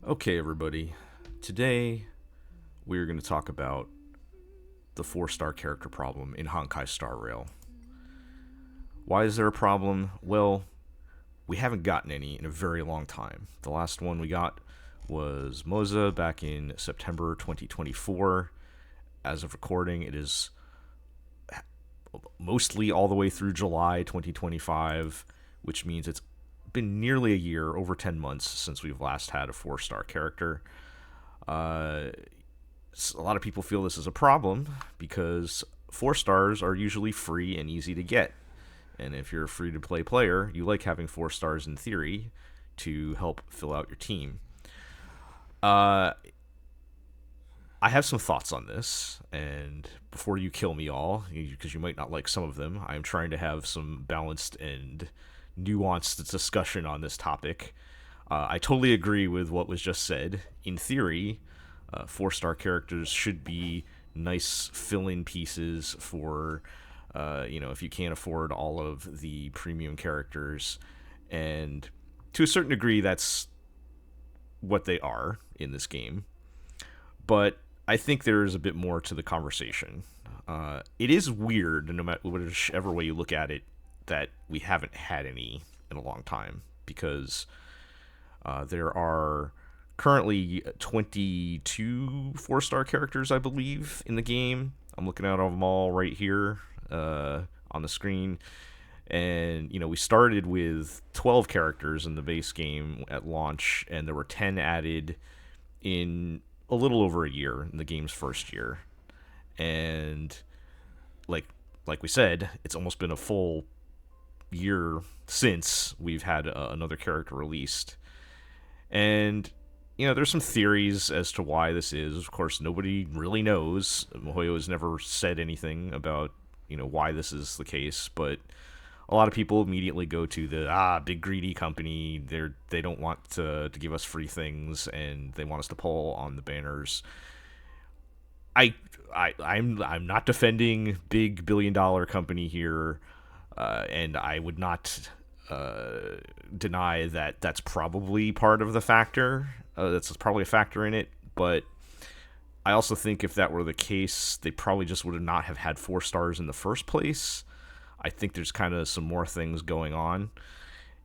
Okay, everybody. Today we're going to talk about the 4-star character problem in Honkai Star Rail. Why is there a problem? Well, we haven't gotten any in a very long time. The last one we got was Moza back in September 2024. As of recording, it is mostly all the way through July 2025, which means it's been nearly a year, over 10 months, since we've last had a 4-star character. Uh, a lot of people feel this is a problem because 4 stars are usually free and easy to get. And if you're a free to play player, you like having 4 stars in theory to help fill out your team. Uh, I have some thoughts on this, and before you kill me all, because you might not like some of them, I'm trying to have some balanced and nuanced discussion on this topic. I totally agree with what was just said. In theory, 4-star characters should be nice fill-in pieces for, if you can't afford all of the premium characters. And to a certain degree, that's what they are in this game. But I think there is a bit more to the conversation. It is weird, no matter whichever way you look at it, that we haven't had any in a long time, because there are currently 22 4-star characters, I believe, in the game. I'm looking at them all right here on the screen. And, we started with 12 characters in the base game at launch, and there were 10 added in a little over a year, in the game's first year. And like we said, it's almost been a full year since we've had another character released. And there's some theories as to why this is. Of course, nobody really knows. Mihoyo has never said anything about why this is the case, but a lot of people immediately go to the big greedy company. They don't want to give us free things, and they want us to pull on the banners. I'm not defending big $1 billion company here, and I would not deny that that's probably part of the factor. That's probably a factor in it, but I also think if that were the case, they probably just would not have had 4 stars in the first place. I think there's kind of some more things going on,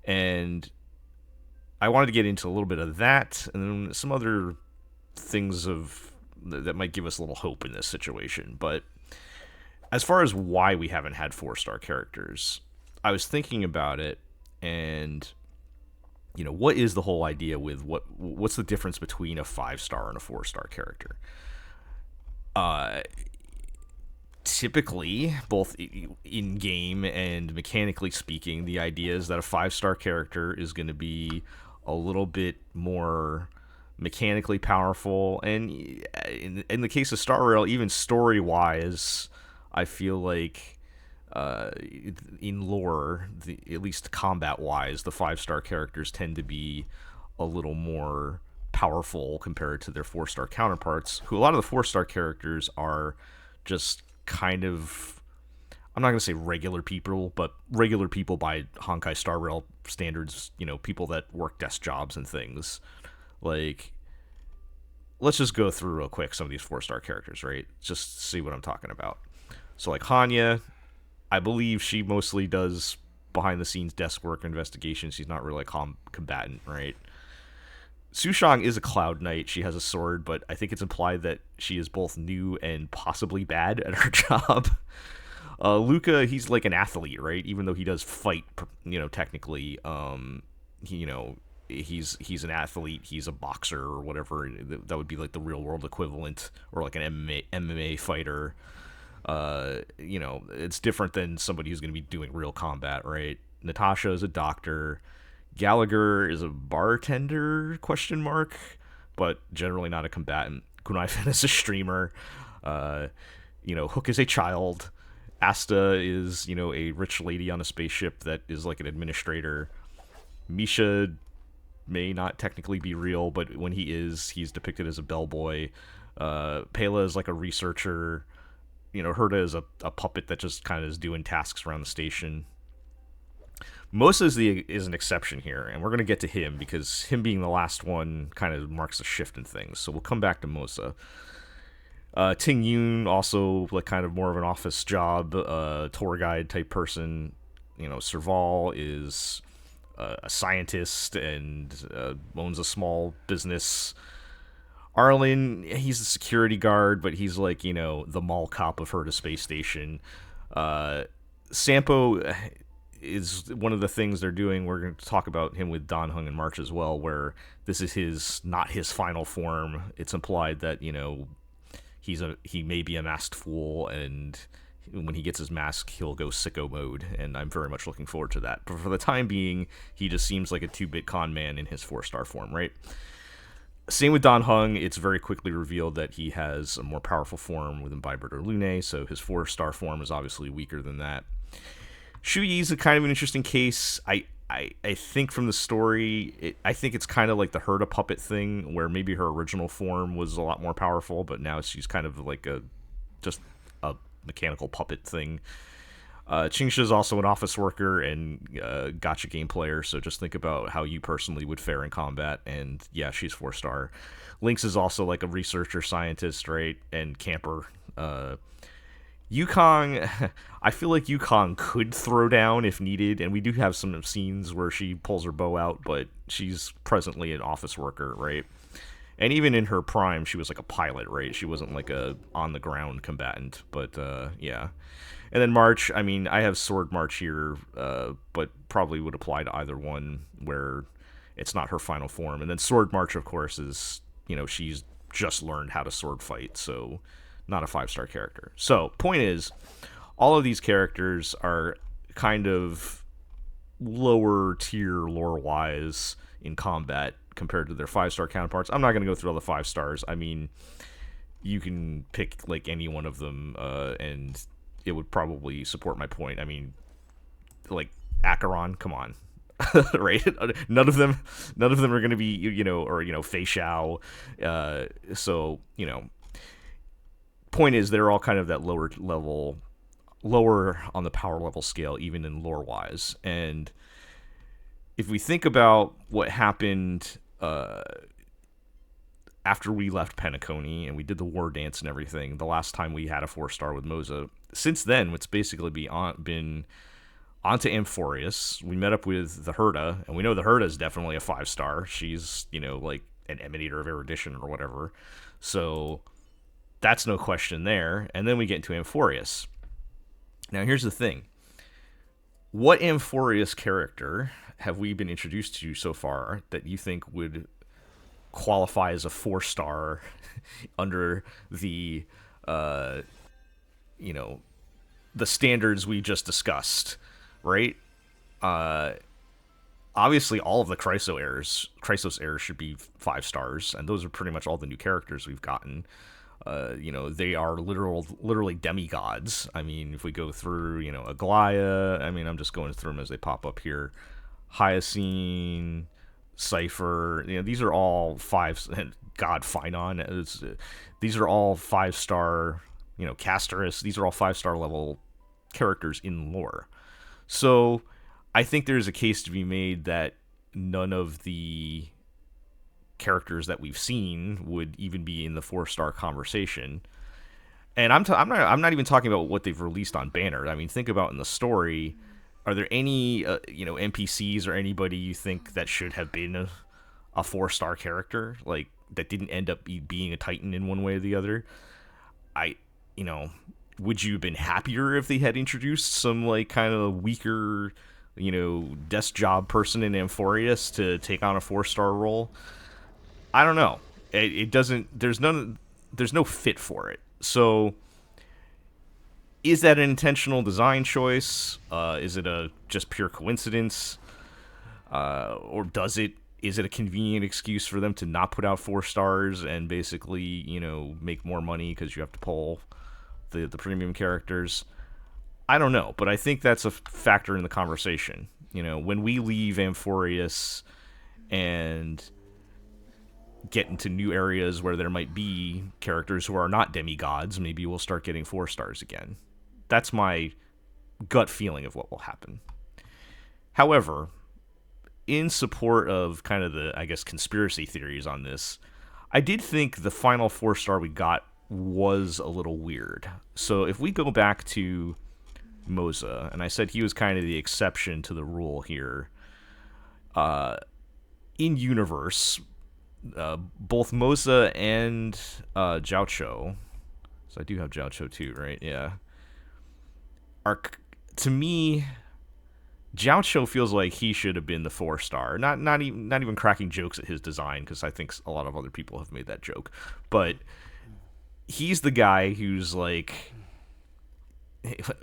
and I wanted to get into a little bit of that, and then some other things that might give us a little hope in this situation. But as far as why we haven't had 4-star characters, I was thinking about it, and what is the whole idea with what's the difference between a 5-star and a 4-star character? Typically, both in game and mechanically speaking, the idea is that a 5-star character is going to be a little bit more mechanically powerful, and in the case of Star Rail, even story wise, I feel like in lore, at least combat wise, the 5-star characters tend to be a little more powerful compared to their 4-star counterparts, who a lot of the 4-star characters are just kind of, I'm not going to say regular people, but regular people by Honkai Star Rail standards, people that work desk jobs and things. Like, let's just go through real quick some of these 4-star characters, right? Just see what I'm talking about. So, like Hanya, I believe she mostly does behind-the-scenes desk work investigation. She's not really a combatant, right? Sushang is a Cloud Knight. She has a sword, but I think it's implied that she is both new and possibly bad at her job. Luca, he's like an athlete, right? Even though he does fight, technically, he's an athlete. He's a boxer or whatever. That would be like the real world equivalent, or like an MMA fighter. It's different than somebody who's going to be doing real combat, right? Natasha is a doctor. Gallagher is a bartender, but generally not a combatant. Kunai is a streamer. Hook is a child. Asta is, a rich lady on a spaceship that is like an administrator. Misha may not technically be real, but when he is, he's depicted as a bellboy. Pela is like a researcher. Herta is a puppet that just kind of is doing tasks around the station. Mosa is an exception here, and we're going to get to him because him being the last one kind of marks a shift in things. So we'll come back to Mosa. Ting Yun, also like kind of more of an office job, tour guide type person. Serval is a scientist and owns a small business. Arlen, he's a security guard, but he's like, the mall cop of her to space station. Sampo is one of the things they're doing. We're going to talk about him with Don Hung in March as well, where this is not his final form. It's implied that, he may be a masked fool, and when he gets his mask, he'll go sicko mode, and I'm very much looking forward to that. But for the time being, he just seems like a 2-bit con man in his 4-star form, right? Same with Don Hung. It's very quickly revealed that he has a more powerful form with Imbiber Lune, so his 4-star form is obviously weaker than that. Shu Yi's a kind of an interesting case. I think from the story, I think it's kind of like the Herta puppet thing, where maybe her original form was a lot more powerful, but now she's kind of like just a mechanical puppet thing. Qingsha is also an office worker and gacha game player, so just think about how you personally would fare in combat, and yeah, she's 4-star. Lynx is also like a researcher, scientist, right, and camper. Yukong, I feel like Yukong could throw down if needed, and we do have some scenes where she pulls her bow out, but she's presently an office worker, right? And even in her prime, she was like a pilot, right? She wasn't like a on-the-ground combatant, but yeah. And then March, I mean, I have Sword March here, but probably would apply to either one where it's not her final form. And then Sword March, of course, is, she's just learned how to sword fight, so not a 5-star character. So, point is, all of these characters are kind of lower tier lore-wise in combat compared to their 5-star counterparts. I'm not going to go through all the 5 stars. I mean, you can pick like any one of them, and it would probably support my point. I mean, like Acheron, come on. Right? None of them are going to be, or Fei Xiao. So, point is, they're all kind of that lower on the power level scale, even in lore wise. And if we think about what happened after we left Penacony and we did the war dance and everything, the last time we had a 4-star with Moza, since then it's basically been onto Amphorius. We met up with the Herta, and we know the Herta is definitely a 5-star. She's, like an emanator of erudition or whatever. So that's no question there. And then we get into Amphorius. Now, here's the thing. What Amphorius character have we been introduced to so far that you think would qualify as a 4-star under the, the standards we just discussed, right? Obviously, all of the Chrysos heirs should be 5 stars, and those are pretty much all the new characters we've gotten. They are literally demigods. I mean, if we go through, Aglaya, I mean, I'm just going through them as they pop up here. Hyacine, Cypher, these are all 5, God, Phynon, these are all 5-star, Casterus, these are all 5-star level characters in lore. So, I think there's a case to be made that none of the characters that we've seen would even be in the 4-star conversation. And I'm not even talking about what they've released on Banner. I mean, think about in the story, are there any NPCs or anybody you think that should have been a 4-star character, like that didn't end up being a Titan in one way or the other? Would you have been happier if they had introduced some like kind of weaker, desk job person in Amphorius to take on a 4-star role? I don't know. It doesn't. There's no fit for it. So, is that an intentional design choice? Is it a just pure coincidence? Or is it a convenient excuse for them to not put out 4 stars and basically, make more money because you have to pull the premium characters? I don't know, but I think that's a factor in the conversation. When we leave Amphorius and get into new areas where there might be characters who are not demigods, maybe we'll start getting 4 stars again. That's my gut feeling of what will happen. However, in support of kind of the, I guess, conspiracy theories on this, I did think the final 4-star we got was a little weird. So if we go back to Moza, and I said he was kind of the exception to the rule here, in universe, both Moza and Jiao Cho, so I do have Jiao Cho too, right? Yeah. Are, to me, Jiao Cho feels like he should have been the 4-star. Not even cracking jokes at his design, because I think a lot of other people have made that joke. But he's the guy who's like,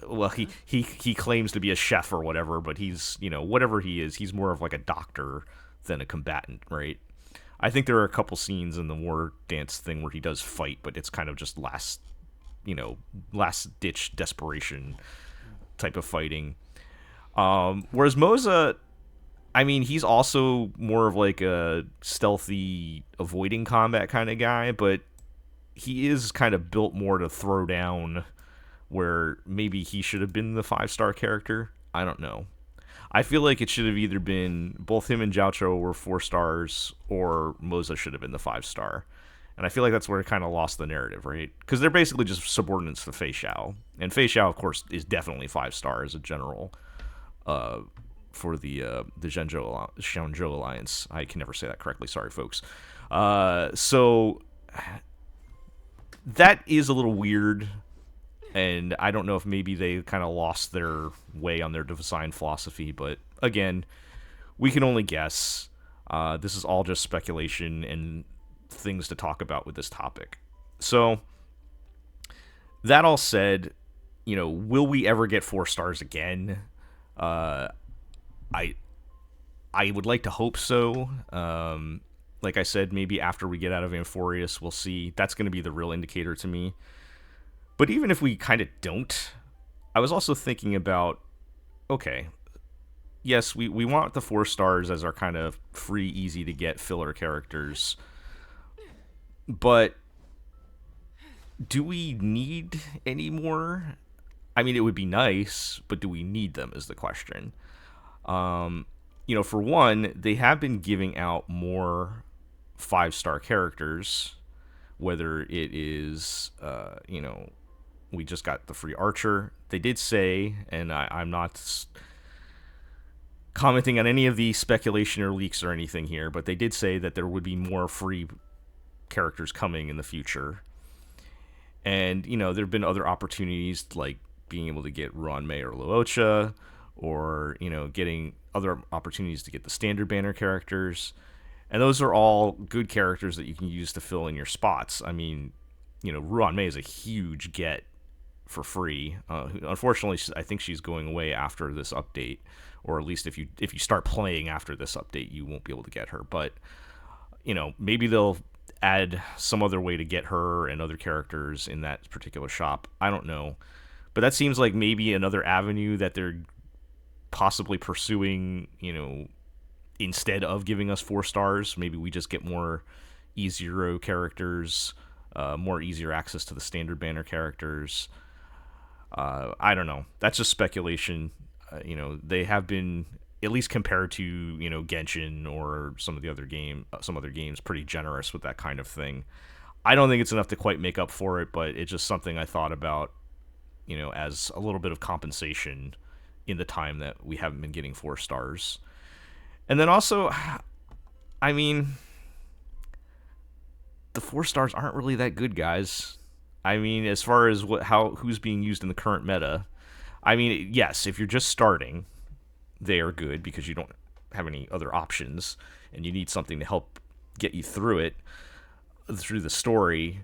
well, he claims to be a chef or whatever, but he's, whatever he is, he's more of like a doctor than a combatant, right? I think there are a couple scenes in the war dance thing where he does fight, but it's kind of just last ditch desperation type of fighting. Whereas Moza, I mean, he's also more of like a stealthy, avoiding combat kind of guy, but he is kind of built more to throw down, where maybe he should have been the 5-star character. I don't know. I feel like it should have either been both him and Jiao Cho were 4 stars, or Moza should have been the 5-star. And I feel like that's where it kind of lost the narrative, right? Because they're basically just subordinates to Fei Xiao. And Fei Xiao, of course, is definitely 5-star as a general for the Zhenzhou Alliance. I can never say that correctly. Sorry, folks. So that is a little weird. And I don't know if maybe they kind of lost their way on their design philosophy. But again, we can only guess. This is all just speculation and things to talk about with this topic. So that all said, will we ever get 4 stars again? I would like to hope so. Like I said, maybe after we get out of Amphorius, we'll see. That's going to be the real indicator to me. But even if we kind of don't, I was also thinking about, okay, yes, we want the 4 stars as our kind of free, easy to get filler characters. But do we need any more? I mean, it would be nice, but do we need them is the question. For one, they have been giving out more 5-star characters, whether it is, we just got the free archer. They did say, and I'm not commenting on any of the speculation or leaks or anything here, but they did say that there would be more free characters coming in the future. And, there have been other opportunities, like being able to get Ruan Mei or Luocha, or, getting other opportunities to get the standard banner characters. And those are all good characters that you can use to fill in your spots. I mean, Ruan Mei is a huge get for free. Unfortunately, I think she's going away after this update, or at least if you start playing after this update, you won't be able to get her. But maybe they'll add some other way to get her and other characters in that particular shop. I don't know, but that seems like maybe another avenue that they're possibly pursuing. Instead of giving us 4 stars, maybe we just get more E0 characters, more easier access to the standard banner characters. I don't know. That's just speculation. They have been, at least compared to, Genshin or some other games, pretty generous with that kind of thing. I don't think it's enough to quite make up for it, but it's just something I thought about, as a little bit of compensation in the time that we haven't been getting 4 stars. And then also, I mean, the 4 stars aren't really that good, guys. I mean, as far as who's being used in the current meta, I mean, yes, if you're just starting, they are good because you don't have any other options and you need something to help get you through the story.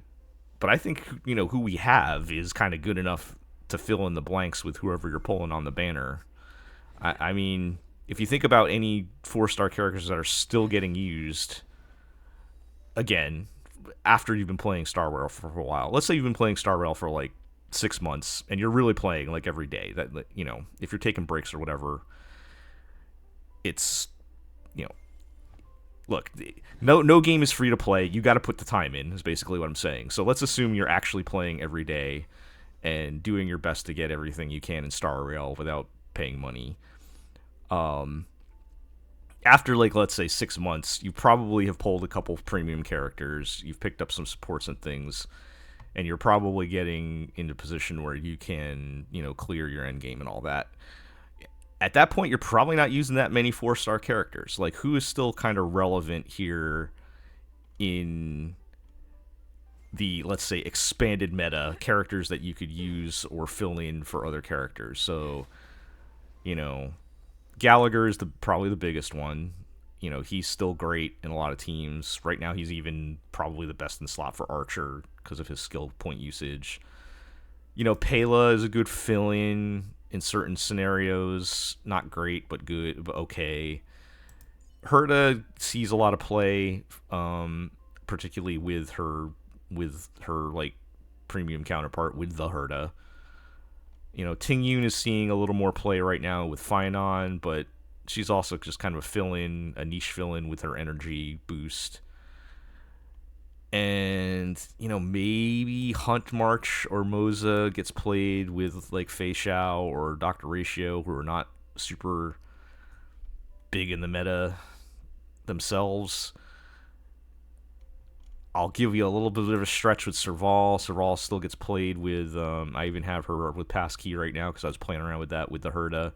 But I think, who we have is kind of good enough to fill in the blanks with whoever you're pulling on the banner. I mean, if you think about any 4-star characters that are still getting used, again, after you've been playing Star Rail for a while, let's say you've been playing Star Rail for like 6 months and you're really playing like every day, that, if you're taking breaks or whatever, it's, look, no game is free to play. You got to put the time in, is basically what I'm saying. So let's assume you're actually playing every day and doing your best to get everything you can in Star Rail without paying money. After, like, let's say 6 months, you probably have pulled a couple premium characters, you've picked up some supports and things, and you're probably getting into a position where you can, clear your end game and all that. At that point, you're probably not using that many 4-star characters. Like, who is still kind of relevant here in the, let's say, expanded meta, characters that you could use or fill in for other characters? So, you know, Gallagher is probably the biggest one. He's still great in a lot of teams. Right now, he's even probably the best in slot for Archer because of his skill point usage. Pela is a good fill-in certain scenarios. Not great, but good, but okay. Herta sees a lot of play, particularly with her like premium counterpart with the Herta. Ting Yun is seeing a little more play right now with Fionon, but she's also just kind of a niche fill-in with her energy boost. And, maybe Hunt March or Moza gets played with, like, Fei Xiao or Dr. Ratio, who are not super big in the meta themselves. I'll give you a little bit of a stretch with Serval. Serval still gets played with, I even have her with Passkey right now because I was playing around with that with the Herta.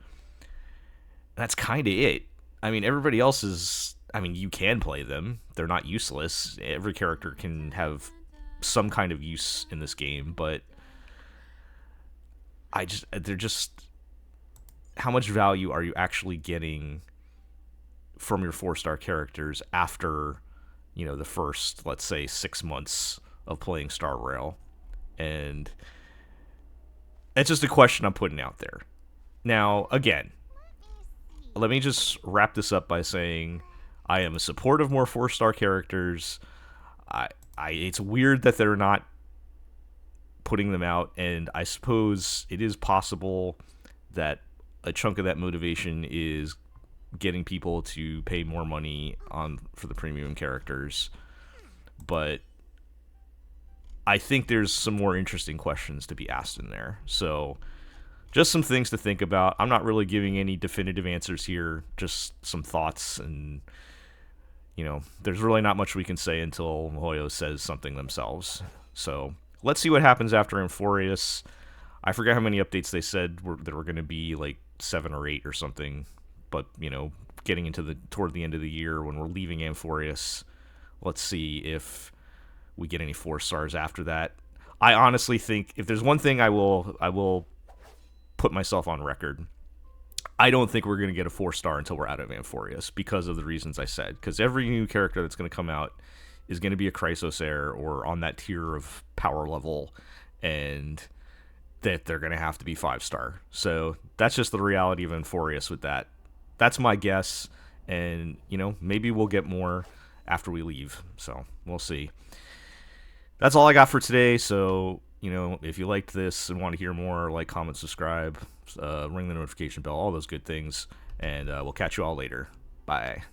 That's kind of it. I mean, everybody else is... you can play them. They're not useless. Every character can have some kind of use in this game, but they're just... How much value are you actually getting from your 4-star characters after, the first, let's say, 6 months of playing Star Rail? And it's just a question I'm putting out there. Now, again, let me just wrap this up by saying I am a supporter of more 4-star characters. It's weird that they're not putting them out, and I suppose it is possible that a chunk of that motivation is getting people to pay more money for the premium characters. But I think there's some more interesting questions to be asked in there. So just some things to think about. I'm not really giving any definitive answers here, just some thoughts, and there's really not much we can say until MiHoYo says something themselves. So let's see what happens after Amphorius. I forget how many updates they said there were going to be, like 7 or 8 or something. But, getting toward the end of the year when we're leaving Amphorius, let's see if we get any 4-stars after that. I honestly think if there's one thing I will put myself on record, I don't think we're going to get a 4-star until we're out of Amphorius because of the reasons I said. Because every new character that's going to come out is going to be a Chrysosaur or on that tier of power level, and that they're going to have to be 5-star. So that's just the reality of Amphorius with that. That's my guess, and, maybe we'll get more after we leave. So we'll see. That's all I got for today, so... if you liked this and want to hear more, like, comment, subscribe, ring the notification bell, all those good things. And we'll catch you all later. Bye.